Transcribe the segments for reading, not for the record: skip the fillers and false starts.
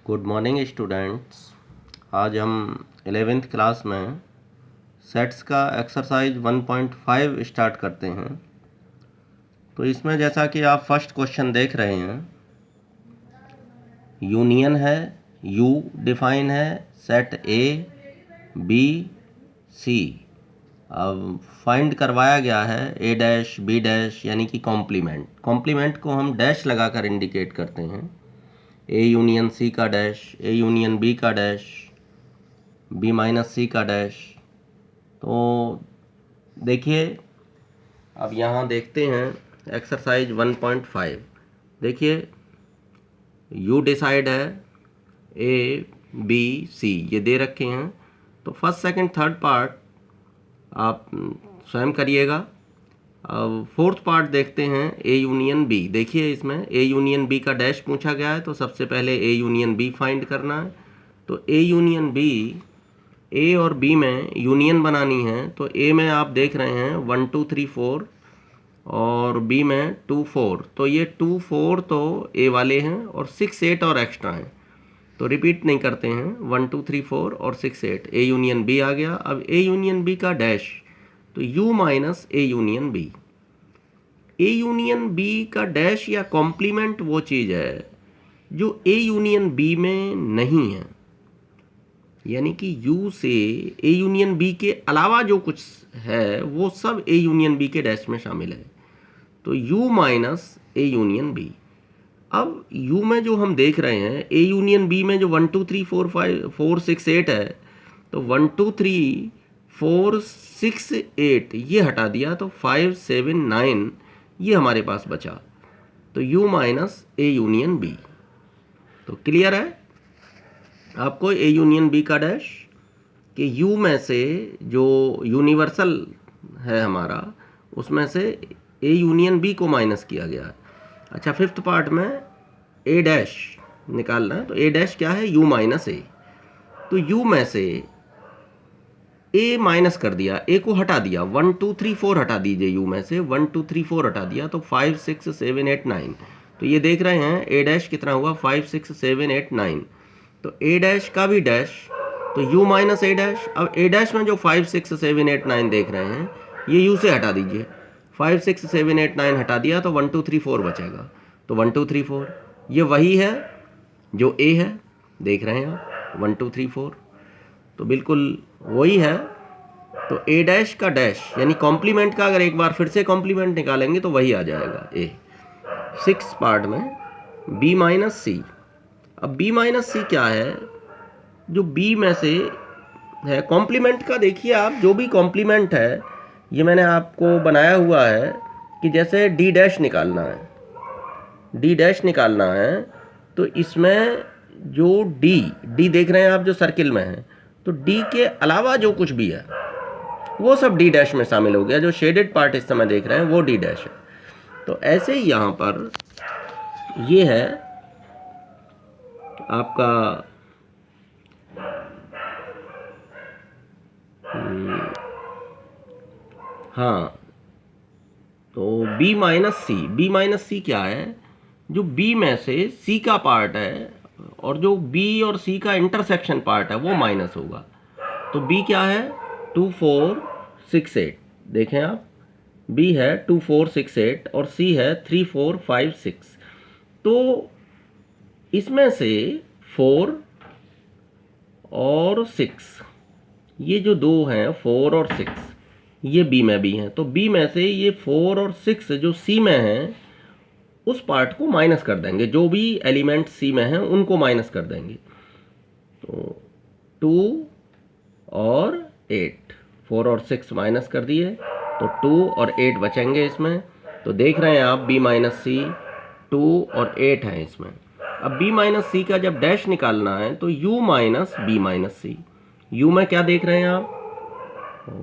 Good morning students. आज हम 11th class में सेट्स का एक्सरसाइज 1.5 स्टार्ट करते हैं। तो इसमें जैसा कि आप फर्स्ट क्वेश्चन देख रहे हैं, यूनियन है, यू डिफाइन है, सेट ए बी सी। अब फाइंड करवाया गया है ए डैश बी डैश यानी कि कॉम्प्लीमेंट को हम डैश लगाकर इंडिकेट करते हैं। ए यूनियन सी का डैश, ए यूनियन बी का डैश, बी माइनस सी का डैश। तो देखिए, अब यहाँ देखते हैं एक्सरसाइज 1.5। देखिए, यू डिसाइड है, ए बी सी ये दे रखे हैं। तो फर्स्ट सेकंड थर्ड पार्ट आप स्वयं करिएगा। अब फोर्थ पार्ट देखते हैं, ए यूनियन बी। देखिए, इसमें ए यूनियन बी का डैश पूछा गया है, तो सबसे पहले ए यूनियन बी फाइंड करना है। तो ए यूनियन बी, ए और बी में यूनियन बनानी है। तो ए में आप देख रहे हैं 1 2 3 4 और बी में 2 4। तो ये 2 4 तो ए वाले हैं और 6 8 और एक्स्ट्रा हैं, तो रिपीट नहीं करते हैं। 1 2 3 4 और 6 8 ए यूनियन बी आ गया। अब ए यूनियन बी का डैश, तो U minus A union B. A union B का डैश या कॉम्प्लीमेंट वो चीज़ है जो ए यूनियन बी में नहीं है, यानी कि यू से ए यूनियन बी के अलावा जो कुछ है वो सब ए यूनियन बी के डैश में शामिल है। तो U minus A union B. अब यू में जो हम देख रहे हैं, ए यूनियन बी में जो 1 2 3 4 5 4 6 8 है, तो 1 2 3 4 6 8 ये हटा दिया, तो 5 7 9 ये हमारे पास बचा। तो U minus A union B. तो क्लियर है आपको ए यूनियन बी का डैश कि यू में से जो यूनिवर्सल है हमारा, उसमें से ए यूनियन बी को माइनस किया गया है। अच्छा, फिफ्थ पार्ट में ए डैश निकालना है। तो ए डैश क्या है? You minus A. तो यू में से ए माइनस कर दिया, ए को हटा दिया। 1 2 3 4 हटा दीजिए, यू में से 1 2 3 4 हटा दिया, तो 5 6 7 8 9। तो ये देख रहे हैं ए डैश कितना हुआ? 5 6 7 8 9। तो ए डैश का भी डैश, तो यू माइनस ए डैश। अब ए डैश में जो 5 6 7 8 9 देख रहे हैं, ये यू से हटा दीजिए। 5 6 7 8 9 हटा दिया, तो 1 2 3 4 बचेगा। तो 1 2 3 4 ये वही है जो ए है, देख रहे हैं आप 1 2 3 4, तो बिल्कुल वही है। तो ए डैश का डैश यानी कॉम्प्लीमेंट का अगर एक बार फिर से कॉम्प्लीमेंट निकालेंगे तो वही आ जाएगा ए। सिक्स पार्ट में बी माइनस सी। अब बी माइनस सी क्या है? जो बी में से है कॉम्प्लीमेंट का, देखिए आप, जो भी कॉम्प्लीमेंट है ये मैंने आपको बनाया हुआ है कि जैसे डी डैश निकालना है, डी डैश निकालना है, तो इसमें जो डी देख रहे हैं आप जो सर्किल में है, तो डी के अलावा जो कुछ भी है वो सब डी डैश में शामिल हो गया। जो शेडेड पार्ट इस समय देख रहे हैं वो डी डैश है। तो ऐसे ही यहाँ पर ये है आपका हाँ, तो बी माइनस सी। बी माइनस सी क्या है? जो बी में से सी का पार्ट है और जो बी और सी का इंटरसेक्शन पार्ट है वो माइनस होगा। तो बी क्या है? 2 4 6 8। देखें आप, बी है 2 4 6 8 और सी है 3 4 5 6। तो इसमें से 4 और 6, ये जो दो हैं 4 और 6, ये बी में भी हैं। तो बी में से ये 4 और 6 जो सी में हैं उस पार्ट को माइनस कर देंगे, जो भी एलिमेंट सी में हैं उनको माइनस कर देंगे। तो 2 और 8, 4 और 6 माइनस कर दिए, तो 2 और 8 बचेंगे इसमें। तो देख रहे हैं आप बी माइनस सी 2 और 8 हैं इसमें। अब बी माइनस सी का जब डैश निकालना है तो U minus B minus C. U में क्या देख रहे हैं आप?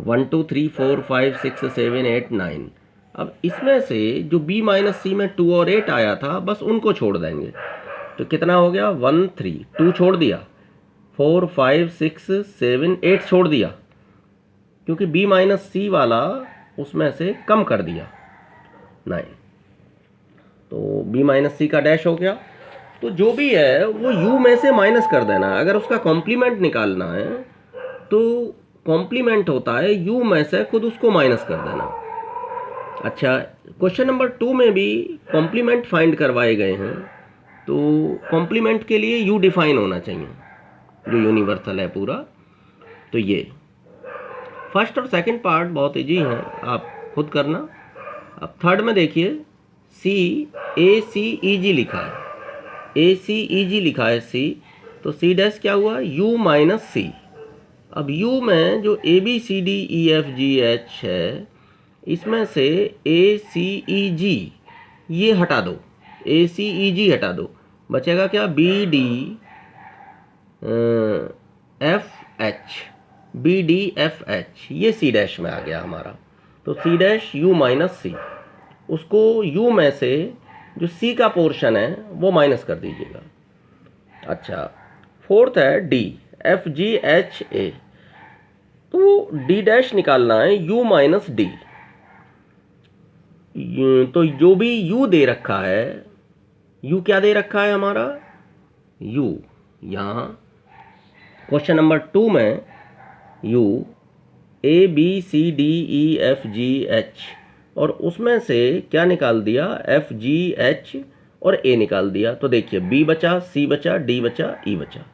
1 2 3 4 5 6 7 8 9। अब इसमें से जो b माइनस सी में 2 और 8 आया था, बस उनको छोड़ देंगे। तो कितना हो गया? 1 3, 2 छोड़ दिया, 4 5 6 7 8 छोड़ दिया, क्योंकि b माइनस सी वाला उसमें से कम कर दिया 9। तो b माइनस सी का डैश हो गया। तो जो भी है वो u में से माइनस कर देना है। अगर उसका कॉम्प्लीमेंट निकालना है तो कॉम्प्लीमेंट होता है u में से खुद उसको माइनस कर देना। अच्छा, क्वेश्चन नंबर 2 में भी कॉम्प्लीमेंट फाइंड करवाए गए हैं, तो कॉम्प्लीमेंट के लिए u डिफाइन होना चाहिए जो यूनिवर्सल है पूरा। तो ये फर्स्ट और सेकंड पार्ट बहुत इजी है, आप खुद करना। अब थर्ड में देखिए, CACEG लिखा है, ACEG लिखा है C, तो C डैश क्या हुआ, U माइनस C। अब U में जो ABCDEFGH है, इसमें से ACEG ये हटा दो, ACEG हटा दो, बचेगा क्या, BDFH, ये C डैश में आ गया हमारा। तो C dash U minus C, उसको U में से जो C का पोर्शन है वो माइनस कर दीजिएगा। अच्छा, फोर्थ है DFGHA, तो D डैश निकालना है U माइनस D। तो जो भी U दे रखा है, U क्या दे रखा है हमारा, U यहाँ क्वेश्चन नंबर 2 में U ABCDEFGH, और उसमें से क्या निकाल दिया, FGH और A निकाल दिया। तो देखिए B बचा, C बचा, D बचा, E बचा।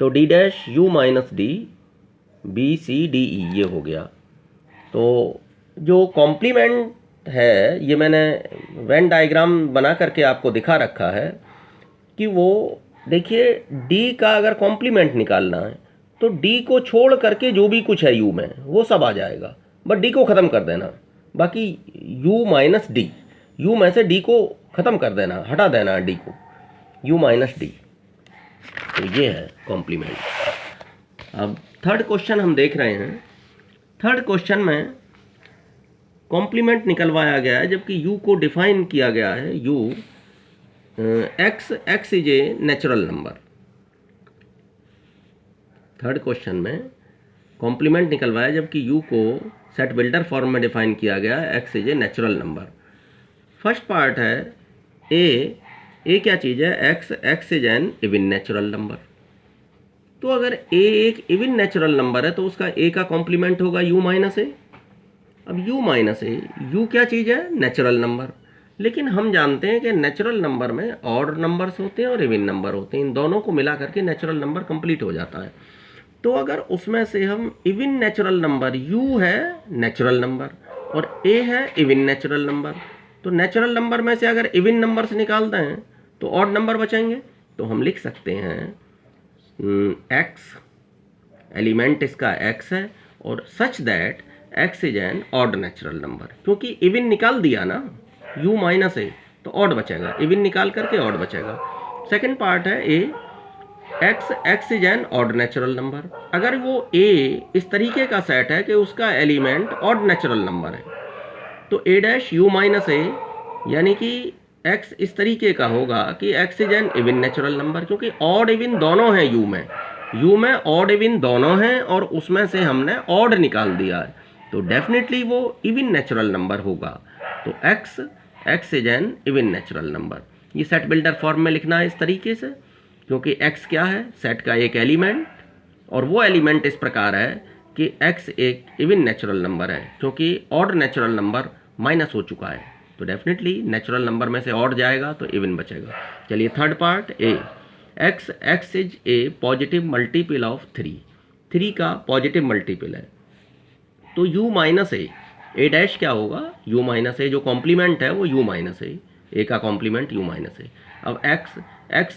तो D dash U minus D BCDE ये हो गया। तो जो कॉम्प्लीमेंट है, ये मैंने वेन डायग्राम बना करके आपको दिखा रखा है कि वो देखिए D का अगर कॉम्प्लीमेंट निकालना है तो D को छोड़ करके जो भी कुछ है U में वो सब आ जाएगा, बट D को ख़त्म कर देना। बाकी U माइनस D, U में से D को ख़त्म कर देना, हटा देना D को, U माइनस D। तो ये है कॉम्प्लीमेंट। अब थर्ड क्वेश्चन हम देख रहे हैं। थर्ड क्वेश्चन में कॉम्प्लीमेंट निकलवाया गया है, जबकि U को डिफाइन किया गया है, U x is a natural number. Third question में कॉम्प्लीमेंट निकलवाया जबकि U को सेट बिल्डर फॉर्म में डिफाइन किया गया है, x is a natural number. First part है A क्या चीज़ है, x is an even natural number. तो अगर A एक इवन नेचुरल नंबर है तो उसका A का कॉम्प्लीमेंट होगा U माइनस A। अब U माइनस A, U क्या चीज़ है, नेचुरल नंबर। लेकिन हम जानते हैं कि नेचुरल नंबर में ऑड नंबर्स होते हैं और इवन नंबर होते हैं, इन दोनों को मिला करके नेचुरल नंबर कंप्लीट हो जाता है। तो अगर उसमें से हम इवन नेचुरल नंबर, U है नेचुरल नंबर और A है इवन नेचुरल नंबर, तो नेचुरल नंबर में से अगर इवन नंबर से निकाल दें तो ऑड नंबर बचेंगे। तो हम लिख सकते हैं x, एलिमेंट इसका x है, और सच that x is an odd natural number, क्योंकि इवन निकाल दिया ना U माइनस A, तो ऑड बचेगा, इवन निकाल करके ऑड बचेगा। सेकंड पार्ट है A, x is an odd natural number. अगर वो A इस तरीके का सेट है कि उसका एलिमेंट ऑड नेचुरल नंबर है, तो A dash U minus A, यानी कि x इस तरीके का होगा कि x is an even natural number, क्योंकि ऑड इवन दोनों हैं U में ऑड इवन दोनों हैं, और उसमें से हमने ऑड निकाल दिया है, तो डेफिनेटली वो इवन नेचुरल नंबर होगा। तो x is an even natural number. ये सेट बिल्डर फॉर्म में लिखना है इस तरीके से, क्योंकि x क्या है, सेट का एक एलिमेंट, और वो एलिमेंट इस प्रकार है कि x एक इवन नेचुरल नंबर है, क्योंकि ऑड नेचुरल नंबर माइनस हो चुका है, तो डेफिनेटली नेचुरल नंबर में से ऑड जाएगा तो इवन बचेगा। चलिए third part A, x is a positive multiple of 3 का पॉजिटिव मल्टीपल है, तो U माइनस A डैश क्या होगा, U माइनस A, जो कॉम्प्लीमेंट है वो U माइनस A का कॉम्प्लीमेंट U माइनस A। अब x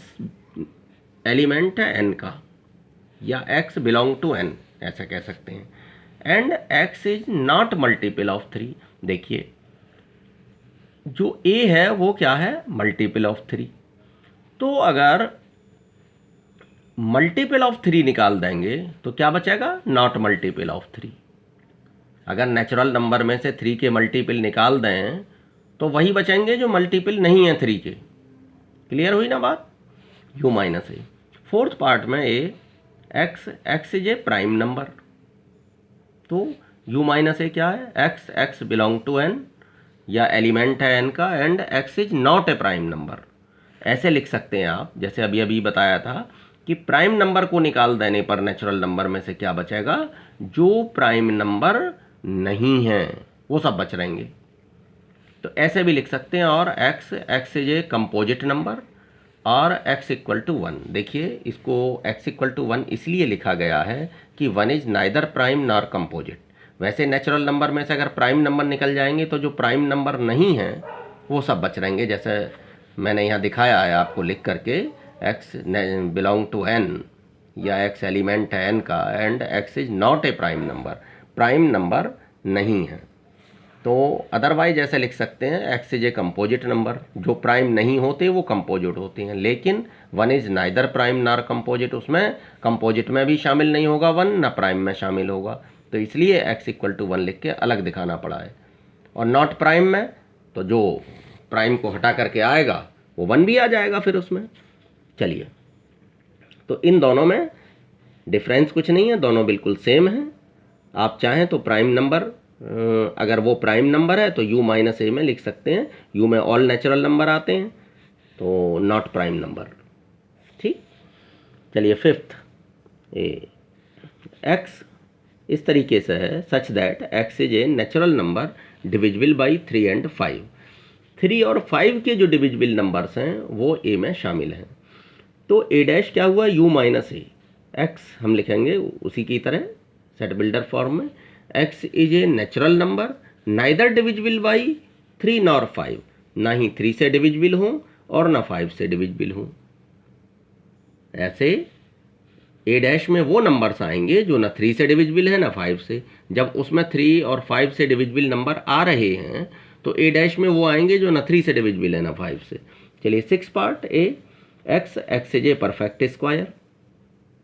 एलिमेंट है n का, या x बिलोंग टू n ऐसा कह सकते हैं, and x is not multiple of 3। देखिए जो A है वो क्या है, मल्टीपल ऑफ 3। तो अगर मल्टीपल ऑफ 3 निकाल देंगे तो क्या बचेगा, नॉट मल्टीपल ऑफ 3। अगर नेचुरल नंबर में से 3 के मल्टीपल निकाल दें तो वही बचेंगे जो मल्टीपल नहीं है 3 के। क्लियर हुई ना बात, U minus A। Fourth part में A, x is a prime number, तो U माइनस A क्या है, x बिलोंग टू n, या एलिमेंट है n का, and x is not a prime number. ऐसे लिख सकते हैं आप, जैसे अभी अभी बताया था कि प्राइम नंबर को निकाल देने पर नेचुरल नंबर में से क्या बचेगा, जो प्राइम नंबर नहीं है वो सब बच रहेंगे। तो ऐसे भी लिख सकते हैं। और x is a composite number और x इक्वल टू 1। देखिए इसको x इक्वल टू 1 इसलिए लिखा गया है कि 1 is neither prime nor composite. वैसे नेचुरल नंबर में से अगर प्राइम नंबर निकल जाएंगे तो जो प्राइम नंबर नहीं है वो सब बच रहेंगे। जैसे मैंने यहाँ दिखाया है आपको लिख करके, x बिलोंग टू n या x एलिमेंट है n का, and x is not a prime number, prime number नहीं है। तो अदरवाइज ऐसे लिख सकते हैं x is a composite number, जो प्राइम नहीं होते वो कंपोजिट होते हैं, लेकिन 1 इज नाइदर प्राइम नार कंपोजिट, उसमें कंपोजिट में भी शामिल नहीं होगा 1, ना प्राइम में शामिल होगा, तो इसलिए x इक्वल टू 1 लिख के अलग दिखाना पड़ा है। और नॉट प्राइम में तो जो प्राइम को हटा करके आएगा वो 1 भी आ जाएगा फिर उसमें। चलिए, तो इन दोनों में डिफरेंस कुछ नहीं है, दोनों बिल्कुल सेम हैं। आप चाहें तो प्राइम नंबर, अगर वो प्राइम नंबर है तो u माइनस ए में लिख सकते हैं, u में ऑल नेचुरल नंबर आते हैं, तो नॉट प्राइम नंबर। ठीक, चलिए फिफ्थ ए, x इस तरीके से है सच that x is a natural number divisible by 3 and 5। 3 और 5 के जो डिविजिबल नंबर्स हैं वो a में शामिल हैं। तो a डैश क्या हुआ, u माइनस ए, x हम लिखेंगे उसी की तरह सेट बिल्डर फॉर्म में, x is a natural number neither divisible by 3 nor 5, ना ही 3 से डिविजिबल हो और ना 5 से डिविजिबल हो। ऐसे a डैश में वो नंबर्स आएंगे जो ना 3 से डिविजिबल है ना 5 से। जब उसमें 3 और 5 से डिविजिबल नंबर आ रहे हैं तो a डैश में वो आएंगे जो ना 3 से डिविजिबल है ना 5 से। चलिए 6 part A, x is a perfect square,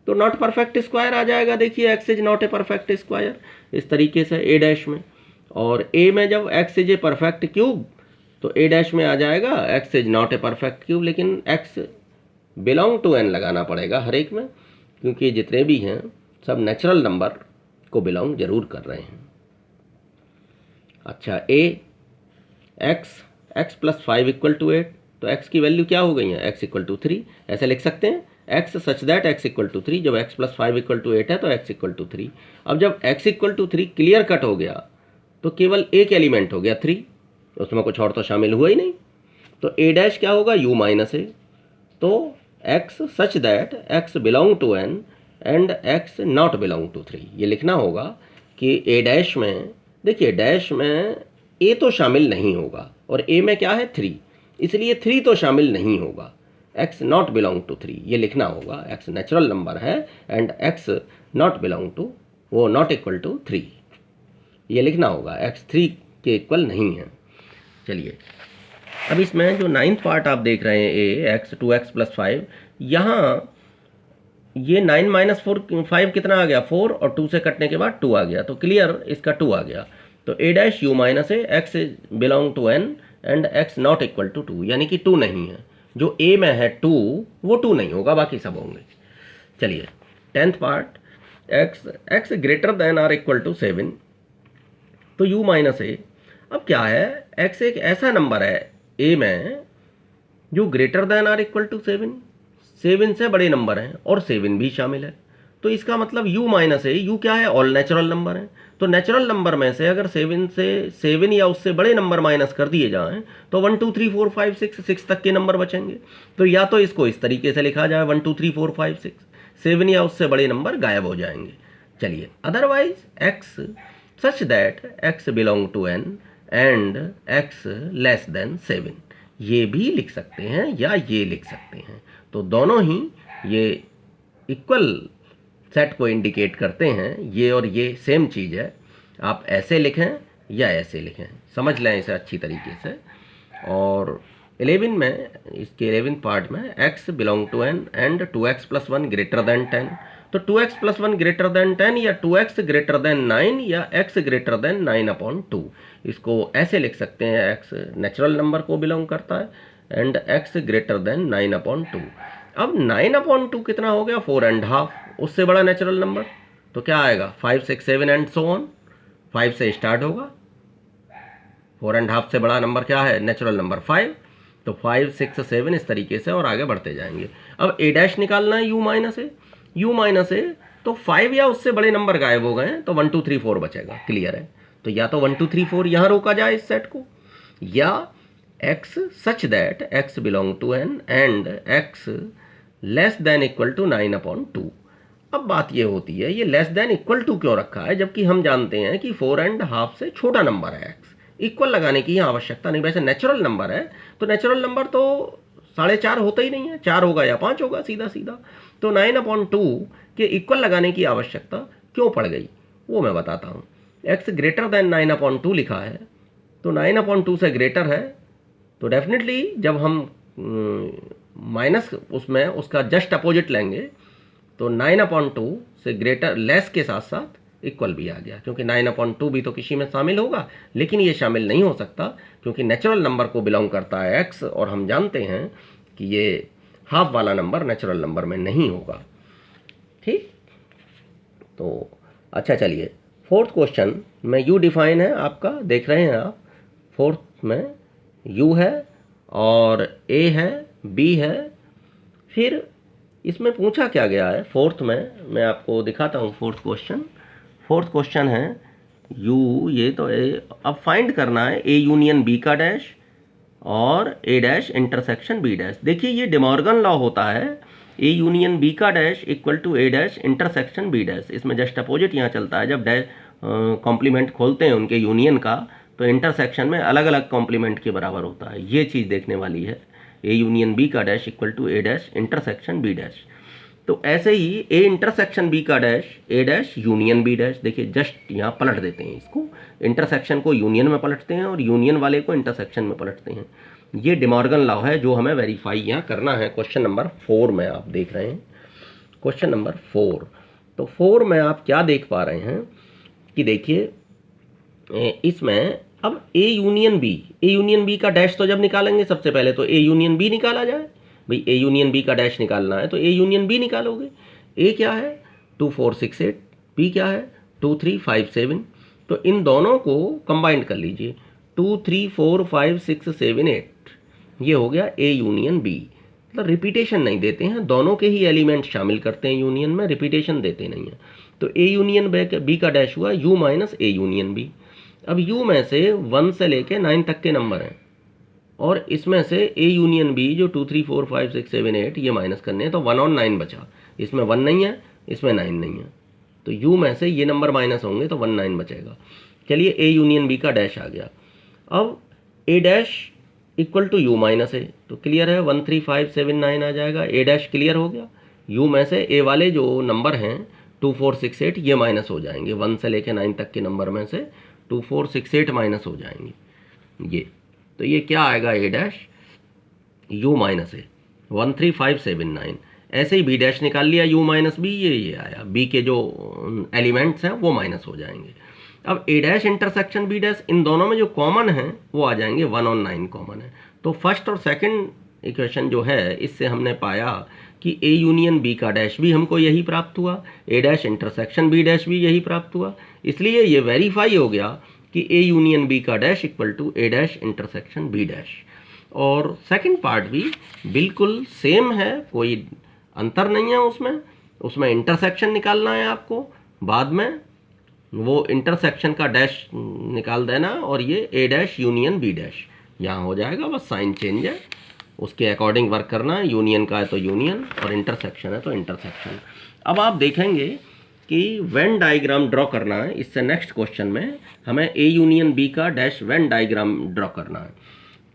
तो नॉट परफेक्ट स्क्वायर आ जाएगा। देखिए x is not a perfect square इस तरीके से a डैश में। और a में जब x is a perfect cube तो a डैश में आ जाएगा x is not a perfect cube, लेकिन x बिलोंग टू n लगाना पड़ेगा हर एक में, क्योंकि जितने भी हैं सब नेचुरल नंबर को बिलोंग जरूर कर रहे हैं। अच्छा, a x plus 5 equal to 8, तो x की वैल्यू क्या हो गई है, x इक्वल टू 3। ऐसे लिख सकते हैं x such that x equal to 3, जब x प्लस 5 इक्वल टू 8 है तो x इक्वल टू 3। अब जब x equal to 3 clear cut हो गया तो केवल एक एलिमेंट हो गया 3, उसमें कुछ और तो शामिल हुआ ही नहीं, तो a डैश क्या होगा, u माइनस ए। तो x such that x belong to n and x not belong to 3, ये लिखना होगा कि a डैश में, देखिए डैश में a तो शामिल नहीं होगा और a में क्या है 3, इसलिए 3 तो शामिल नहीं होगा, x नॉट बिलोंग टू 3 ये लिखना होगा। x नेचुरल नंबर है and x not belong to, वो नॉट इक्वल टू 3 ये लिखना होगा, x 3 के इक्वल नहीं है। चलिए, अब इसमें जो 9th पार्ट आप देख रहे हैं a x 2x प्लस 5, यहाँ ये 9 माइनस 5 कितना आ गया 4, और 2 से कटने के बाद 2 आ गया, तो क्लियर इसका 2 आ गया। तो a dash u minus A, x belong to n and x not equal to 2, यानी कि 2 नहीं है। जो a में है 2 वो 2 नहीं होगा, बाकी सब होंगे। चलिए 10th part, x greater than or equal to 7, तो u माइनस ए। अब क्या है, x एक ऐसा नंबर है a में जो greater than or equal to 7, 7 से बड़े नंबर हैं और 7 भी शामिल है, तो इसका मतलब u माइनस ए, u क्या है, ऑल नेचुरल नंबर है। तो नेचुरल नंबर में से अगर 7 या उससे बड़े नंबर माइनस कर दिए जाएं तो 1 2 3 4 5 6 तक के नंबर बचेंगे। तो या तो इसको इस तरीके से लिखा जाए 1 2 3 4 5 6, 7 या उससे बड़े नंबर गायब हो जाएंगे। चलिए, otherwise x such that x belong to n and x less than 7, ये भी लिख सकते हैं या ये लिख सकते हैं। तो दोनों ही ये इक्वल सेट को इंडिकेट करते हैं, ये और ये सेम चीज़ है। आप ऐसे लिखें या ऐसे लिखें, समझ लें इसे अच्छी तरीके से। और 11 में, इसके 11 पार्ट में x belong to n and 2x plus 1 greater than 10, तो 2x प्लस 1 ग्रेटर देन 10 या 2x ग्रेटर देन 9 या x ग्रेटर देन 9/2, इसको ऐसे लिख सकते हैं, x नेचुरल नंबर को बिलोंग करता है एंड x ग्रेटर देन 9/2। अब 9/2 कितना हो गया, 4.5, उससे बड़ा नेचुरल नंबर तो क्या आएगा, 5 6 7 एंड सो ऑन। 5 से स्टार्ट होगा, 4.5 से बड़ा नंबर क्या है, नेचुरल नंबर 5, तो 5 6 7 इस तरीके से और आगे बढ़ते जाएंगे। अब ए डैश निकालना है यू माइनस ए, तो 5 या उससे बड़े नंबर गायब हो गए हैं, तो 1 2 3 4 बचेगा। क्लियर है? तो या तो 1 2 3 4 यहाँ रोका जाए इस सेट को, या x such that x belong to n and x less than equal to 9/2। अब बात ये होती है, ये लेस देन इक्वल टू क्यों रखा है, जबकि हम जानते हैं कि 4.5 से छोटा नंबर है x। इक्वल लगाने की यहाँ आवश्यकता नहीं। वैसे नेचुरल नंबर है, तो नेचुरल नंबर तो 4.5 होता ही नहीं है, 4 होगा या 5 होगा, सीधा सीधा। तो 9/2 के इक्वल लगाने की आवश्यकता क्यों पड़ गई, वो मैं बताता हूँ। x ग्रेटर देन 9/2 लिखा है, तो 9/2 से ग्रेटर है, तो डेफिनेटली जब हम माइनस उसमें उसका जस्ट अपोजिट लेंगे, तो 9/2 से ग्रेटर लेस के साथ साथ इक्वल भी आ गया, क्योंकि 9/2 भी तो किसी में शामिल होगा, लेकिन ये शामिल नहीं हो सकता क्योंकि नेचुरल नंबर को बिलोंग करता है x, और हम जानते हैं कि ये हाफ वाला नंबर नेचुरल नंबर में नहीं होगा। ठीक, तो अच्छा चलिए, फोर्थ क्वेश्चन में u डिफाइन है आपका, देख रहे हैं आप। फोर्थ में u है और a है, b है। फिर इसमें पूछा क्या गया है फोर्थ में, मैं आपको दिखाता हूँ। फोर्थ क्वेश्चन है u, ये तो a, अब फाइंड करना है a यूनियन b का डैश और a dash intersection b dash. देखिए ये डिमॉर्गन लॉ होता है, a यूनियन b का dash equal to a dash intersection b dash. इसमें जस्ट अपोजिट यहाँ चलता है, जब डैश कॉम्प्लीमेंट खोलते हैं उनके यूनियन का, तो इंटरसेक्शन में अलग अलग कॉम्प्लीमेंट के बराबर होता है। ये चीज़ देखने वाली है, a यूनियन b का dash equal to a dash intersection b dash. तो ऐसे ही a इंटरसेक्शन b का dash a dash union b dash. देखिए जस्ट यहाँ पलट देते हैं इसको, इंटरसेक्शन को यूनियन में पलटते हैं और यूनियन वाले को इंटरसेक्शन में पलटते हैं। ये डिमॉर्गन लॉ है जो हमें वेरीफाई यहाँ करना है। क्वेश्चन नंबर 4 में आप देख रहे हैं, क्वेश्चन नंबर 4। तो 4 में आप क्या देख पा रहे हैं कि देखिए इसमें अब a यूनियन b का डैश तो जब निकालेंगे सबसे पहले तो a यूनियन b निकाला जाए। भाई a यूनियन b का डैश निकालना है तो a यूनियन b निकालोगे। a क्या है 2 4 6 8, b क्या है 2 3 5 7। तो इन दोनों को कंबाइंड कर लीजिए, 2 3 4 5 6 7 8, ये हो गया a यूनियन b। मतलब रिपीटेशन नहीं देते हैं, दोनों के ही एलिमेंट शामिल करते हैं यूनियन में, रिपीटेशन देते नहीं हैं। तो a यूनियन b का डैश हुआ u minus a union b। अब u में से 1 से लेके 9 तक के नंबर हैं, और इसमें से a यूनियन b जो 2 3 4 5 6 7 8 ये माइनस करने हैं, तो 1 और 9 बचा। इसमें 1 नहीं है, इसमें 9 नहीं है, तो u में से ये नंबर माइनस होंगे तो 1 9 बचेगा। चलिए a यूनियन b का डैश आ गया। अब a dash equal to u minus a, तो क्लियर है 1 3 5 7 9 आ जाएगा। a डैश क्लियर हो गया। u में से a वाले जो नंबर हैं 2 4 6 8 ये माइनस हो जाएंगे, 1 से लेके 9 तक के नंबर में से 2 4 6 8 माइनस हो जाएंगे ये। तो ये क्या आएगा a डैश u माइनस ए 1 3 5 7 9। ऐसे ही b डैश निकाल लिया u माइनस बी, ये आया। b के जो एलिमेंट्स हैं वो माइनस हो जाएंगे। अब a dash intersection b dash, इन दोनों में जो कॉमन है वो आ जाएंगे, 1 और 9 कॉमन है। तो फर्स्ट और सेकंड इक्वेशन जो है इससे हमने पाया कि a यूनियन b का डैश भी हमको यही प्राप्त हुआ, a dash intersection b dash भी यही प्राप्त हुआ। इसलिए ये वेरीफाई हो गया कि a यूनियन b का dash equal to a dash intersection b dash. और सेकंड पार्ट भी बिल्कुल सेम है, कोई अंतर नहीं है उसमें इंटरसेक्शन निकालना है आपको, बाद में वो इंटरसेक्शन का डैश निकाल देना, और ये a dash union b dash यहाँ हो जाएगा। बस साइन चेंज है, उसके अकॉर्डिंग वर्क करना है। यूनियन का है तो यूनियन और इंटरसेक्शन है तो इंटरसेक्शन। अब आप देखेंगे कि वेन डायग्राम ड्रॉ करना है। इससे नेक्स्ट क्वेश्चन में हमें a यूनियन b का डैश वेन डायग्राम ड्रॉ करना है।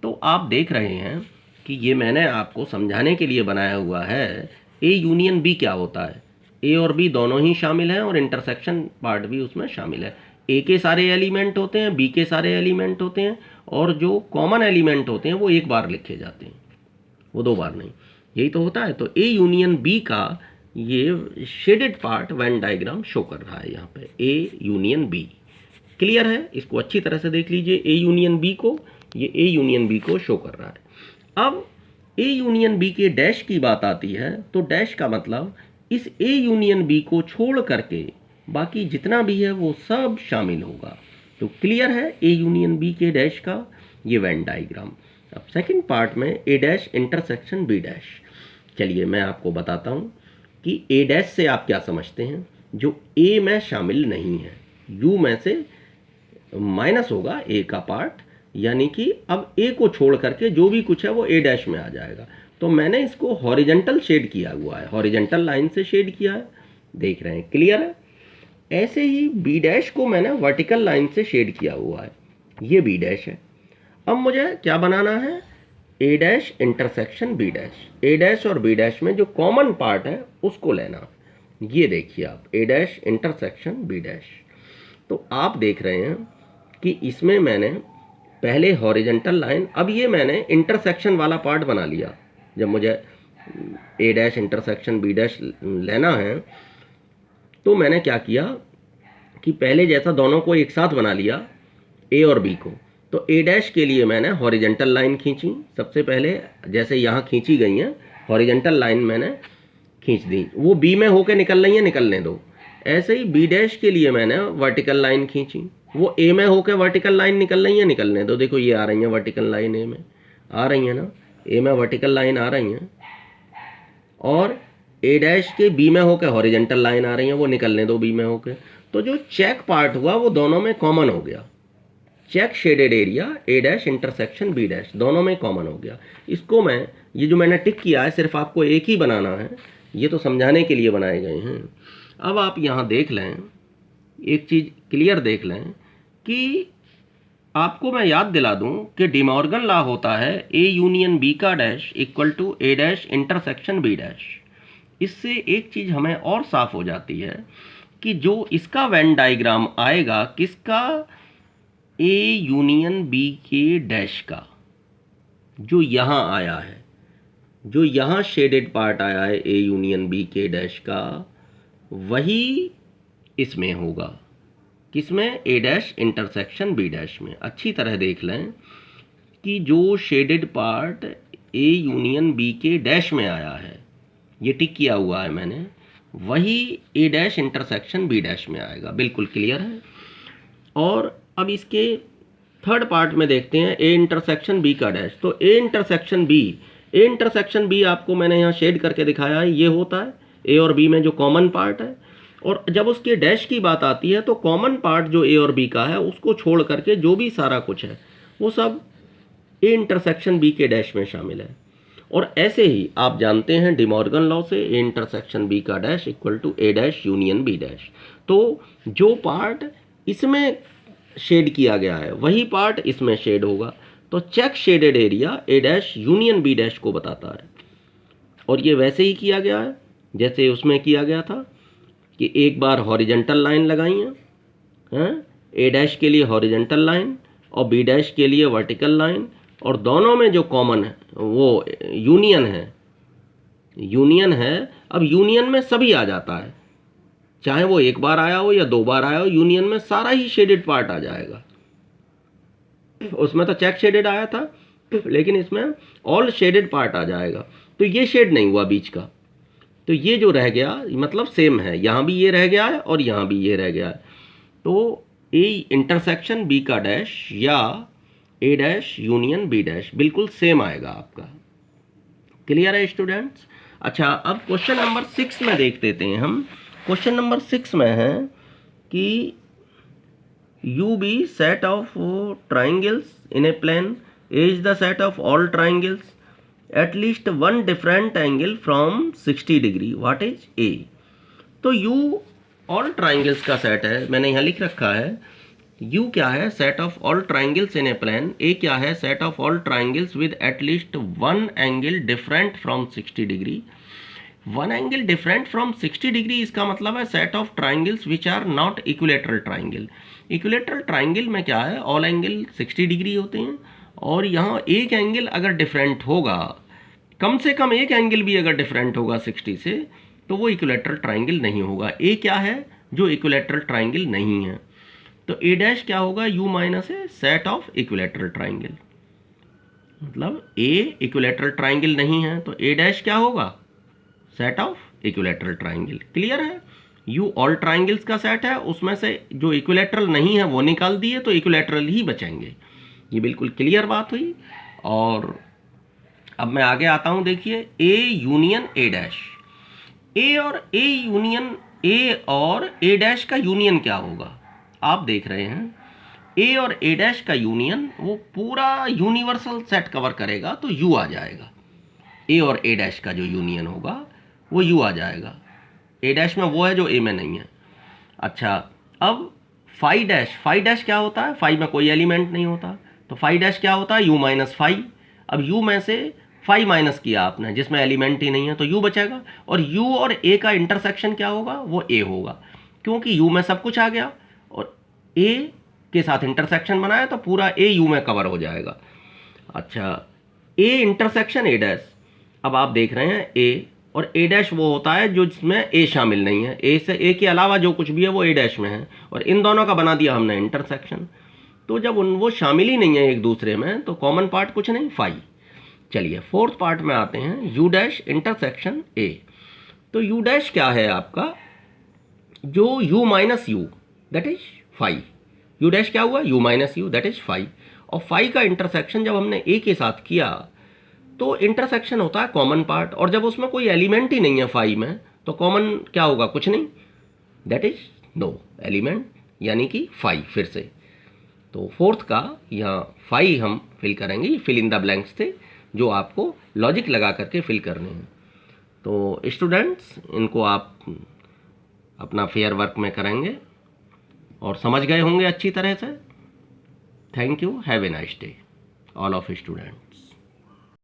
तो आप देख रहे हैं कि ये मैंने आपको समझाने के लिए बनाया हुआ है। a यूनियन b क्या होता है, a और b दोनों ही शामिल हैं और इंटरसेक्शन पार्ट भी उसमें शामिल है। a के सारे एलिमेंट होते हैं, b के सारे एलिमेंट होते हैं, और जो कॉमन एलिमेंट होते हैं वो एक बार लिखे जाते हैं, वो 2 बार नहीं। यही तो होता है। तो a यूनियन b का ये shaded part Venn diagram show कर रहा है यहाँ पे, a यूनियन b। क्लियर है? इसको अच्छी तरह से देख लीजिए, a यूनियन b को, ये a यूनियन b को शो कर रहा है। अब a यूनियन b के डैश की बात आती है, तो डैश का मतलब इस a यूनियन b को छोड़ करके बाकी जितना भी है वो सब शामिल होगा। तो क्लियर है a यूनियन b के डैश का ये वेन डायग्राम। अब सेकंड पार्ट में ए डैश इंटरसेक्शन बी डैश। चलिए मैं आपको बताता हूँ कि ए डैश से आप क्या समझते हैं, जो ए में शामिल नहीं है, यू में से माइनस होगा ए का पार्ट, यानी कि अब ए को छोड़ करके जो भी कुछ है वो ए डैश में आ जाएगा। तो मैंने इसको हॉरिजेंटल शेड किया हुआ है, हॉरिजेंटल लाइन से शेड किया है, देख रहे हैं, क्लियर है। ऐसे ही बी डैश को मैंने वर्टिकल लाइन से शेड किया हुआ है, ये बी डैश है। अब मुझे क्या बनाना है, ए डैश इंटरसेक्शन बी डैश। ए डैश और बी डैश में जो कॉमन पार्ट है उसको लेना। ये देखिए आप, ए डैश इंटरसेक्शन बी डैश। तो आप देख रहे हैं कि इसमें मैंने पहले हॉरिजेंटल लाइन, अब ये मैंने इंटरसेक्शन वाला पार्ट बना लिया। जब मुझे ए डैश इंटरसेक्शन बी डैश लेना है तो मैंने क्या किया कि पहले जैसा दोनों को एक साथ बना लिया, ए और बी को। तो ए डैश के लिए मैंने हॉरिजेंटल लाइन खींची सबसे पहले, जैसे यहाँ खींची गई हैं हॉरिजेंटल लाइन मैंने खींच दी, वो बी में होके निकल रही है, निकलने दो। ऐसे ही बी डैश के लिए मैंने वर्टिकल लाइन खींची, वो ए में होके वर्टिकल लाइन निकल रही है, निकलने दो। देखो ये आ रही है वर्टिकल लाइन, ए में आ रही है ना, ए में वर्टिकल लाइन आ रही हैं, और ए डैश के बी में होके हॉरिजेंटल लाइन आ रही है, वो निकलने दो बी में होके। तो जो चेक पार्ट हुआ वो दोनों में कॉमन हो गया। Check shaded area A dash intersection B dash दोनों में कॉमन हो गया। इसको मैं, ये जो मैंने टिक किया है सिर्फ आपको एक ही बनाना है, ये तो समझाने के लिए बनाए गए हैं। अब आप यहाँ देख लें, एक चीज़ क्लियर देख लें कि आपको मैं याद दिला दूं कि डिमॉर्गन लॉ होता है ए यूनियन बी का dash equal to A dash intersection B dash. इससे एक चीज़ हमें और साफ हो जाती है कि जो इसका वेन डायग्राम आएगा किसका, ए यूनियन बी के डैश का, जो यहाँ आया है, जो यहाँ शेडेड पार्ट आया है ए यूनियन बी के डैश का, वही इसमें होगा। किसमें, A dash intersection B dash में। अच्छी तरह देख लें कि जो shaded part A union B के डैश में आया है, ये टिक किया हुआ है मैंने, वही ए डैश इंटरसेक्शन बी डैश में आएगा। बिल्कुल क्लियर है। और अब इसके थर्ड पार्ट में देखते हैं ए इंटरसेक्शन बी का डैश। तो ए इंटरसेक्शन बी आपको मैंने यहाँ शेड करके दिखाया है, ये होता है ए और बी में जो कॉमन पार्ट है। और जब उसके डैश की बात आती है तो कॉमन पार्ट जो ए और बी का है उसको छोड़ करके जो भी सारा कुछ है वो सब ए इंटरसेक्शन बी के डैश में शामिल है। और ऐसे ही आप जानते हैं डिमॉर्गन लॉ से, ए इंटरसेक्शन बी का dash equal to A dash union B dash. तो जो पार्ट इसमें शेड किया गया है वही पार्ट इसमें शेड होगा। तो check shaded area A dash union B dash को बताता है। और ये वैसे ही किया गया है जैसे उसमें किया गया था कि एक बार हॉरिजेंटल लाइन लगाई है, ए डैश के लिए हॉरिजेंटल लाइन और बी डैश के लिए वर्टिकल लाइन, और दोनों में जो कॉमन है वो यूनियन है। अब यूनियन में सभी आ जाता है, चाहे वो एक बार आया हो या दो बार आया हो, यूनियन में सारा ही शेडेड पार्ट आ जाएगा। उसमें तो चेक शेडेड आया था, लेकिन इसमें ऑल शेडेड पार्ट आ जाएगा। तो ये शेड नहीं हुआ बीच का, तो ये जो रह गया मतलब सेम है, यहाँ भी ये रह गया है और यहाँ भी ये रह गया है। तो ए इंटरसेक्शन बी का डैश या ए डैश यूनियन बी डैश बिल्कुल सेम आएगा आपका। क्लियर है स्टूडेंट्स? अच्छा, अब क्वेश्चन नंबर 6 में देख लेते हैं हम। क्वेश्चन नंबर 6 में है कि U be set of triangles in a plane, A is the set of all triangles at least one different angle from 60 degree, what is A. तो U ऑल ट्राइंगल्स का सेट है, मैंने यहाँ लिख रखा है। U क्या है, set of all triangles in a plane. A क्या है, set of all triangles with at least one angle different from 60 degree. One angle different from 60 degree इसका मतलब है set of triangles which are not equilateral triangle. Equilateral triangle में क्या है, all angle 60 degree होते हैं, और यहाँ एक एंगल अगर डिफरेंट होगा, कम से कम एक एंगल भी अगर डिफरेंट होगा 60 से, तो वो इक्विलेटरल ट्राइंगल नहीं होगा। ए क्या है, जो इक्विलेटरल ट्राइंगल नहीं है। तो ए डैश क्या होगा, you minus A set of equilateral triangle. मतलब ए इक्विलेटरल ट्राइंगल नहीं है तो ए डैश क्या होगा, set of equilateral triangle. Clear है? यू ऑल ट्राइंगल्स का सेट है, उसमें से जो इक्विलेटरल नहीं है वो निकाल दिए तो इक्विलेटरल ही बचेंगे। ये बिल्कुल क्लियर बात हुई। और अब मैं आगे आता हूँ, देखिए ए यूनियन ए डैश। ए और ए डैश का यूनियन क्या होगा, आप देख रहे हैं ए और ए डैश का यूनियन वो पूरा यूनिवर्सल सेट कवर करेगा, तो यू आ जाएगा। ए और ए डैश का जो यूनियन होगा वो यू आ जाएगा। ए डैश में वो है जो ए में नहीं है। अच्छा, अब फाई डैश क्या होता है, फाई में कोई एलिमेंट नहीं होता, तो फाई डैश क्या होता है, यू माइनस फाई। अब यू में से फाई माइनस किया आपने जिसमें एलिमेंट ही नहीं है, तो यू बचेगा। और यू और ए का इंटरसेक्शन क्या होगा, वो ए होगा, क्योंकि यू में सब कुछ आ गया और ए के साथ इंटरसेक्शन बनाया तो पूरा ए यू में कवर हो जाएगा। अच्छा, ए इंटरसेक्शन ए डैश, अब आप देख रहे हैं ए और ए डैश वो होता है जो जिसमें ए शामिल नहीं है, ए के अलावा जो कुछ भी है वो ए डैश में है, और इन दोनों का बना दिया हमने इंटरसेक्शन। तो जब वो शामिल ही नहीं है एक दूसरे में तो कॉमन पार्ट कुछ नहीं, फाई। चलिए फोर्थ पार्ट में आते हैं, यू डैश इंटरसेक्शन ए। तो यू डैश क्या है आपका, जो U minus U that is phi. U dash क्या हुआ, U minus U that is phi. और फाई का इंटरसेक्शन जब हमने ए के साथ किया तो इंटरसेक्शन होता है कॉमन पार्ट, और जब उसमें कोई एलिमेंट ही नहीं है फाई में तो कॉमन क्या होगा, कुछ नहीं, दैट इज नो एलिमेंट, यानी कि फाई। फिर से तो फोर्थ का यहाँ फाई हम फिल करेंगे, फिल इन द ब्लैंक्स थे जो आपको लॉजिक लगा करके फिल करने हैं। तो स्टूडेंट्स इनको आप अपना फेयर वर्क में करेंगे और समझ गए होंगे अच्छी तरह से। Thank you, have a nice day all of student.